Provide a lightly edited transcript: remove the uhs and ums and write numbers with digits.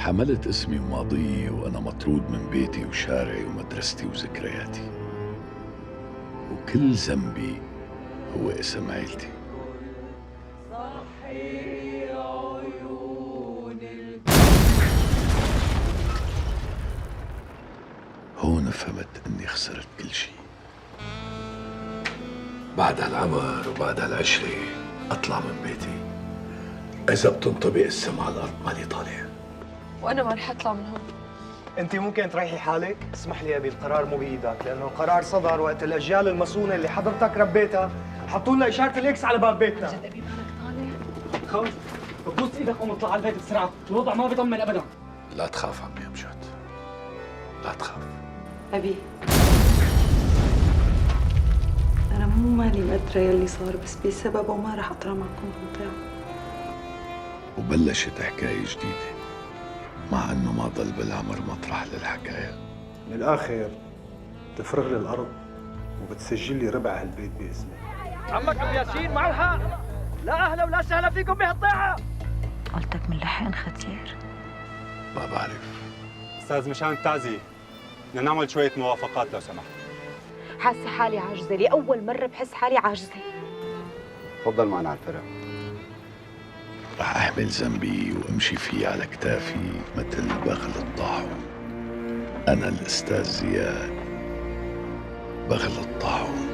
حملت اسمي وماضيي وأنا مطرود من بيتي وشارعي ومدرستي وذكرياتي، وكل ذنبي هو اسم عيلتي. هون فهمت إني خسرت كل شي. بعد هالعمر وبعد هالعشرة أطلع من بيتي، إذا بتنطبق السما على الأرض مالي طالع. وأنا ما رح أطلع من هون. انت ممكن تريحي حالك؟ اسمح لي ابي، القرار مو بايدك، لانه القرار صدر وقت الاجيال المصونه اللي حضرتك ربيتها حطوا لنا اشاره الاكس على باب بيتنا. جد أبي مالك طالع؟ خوف ببوس ايدك قوم اطلع على البيت بسرعه، الوضع ما بيطمن ابدا. لا تخاف عمي أمجد، لا تخاف. أبي، أنا مو مالي مقدرة يلي صار، بس بسببه ما رح أطلع معكم بمطاعم. وبلشت حكاية جديدة، مع انه ما ضل بالعمر مطرح للحكاية. من الآخر تفرغ لي الأرض وبتسجل لي ربع هالبيت باسمي. عمك ابو ياسين معه الحق. لا اهلا ولا سهلا فيكم بهالضيعه. قلتك من لحقن ختير. ما بعرف. استاذ مشان التعزية بدنا نعمل شوية موافقات لو سمحت. حاسة حالي عاجزة، لأول مرة بحس حالي عاجزة. تفضل معنا على الفرق. رح احمل ذنبي وامشي فيه على كتافي مثل بغل الطاحون. انا الاستاذ زياد، بغل الطاحون.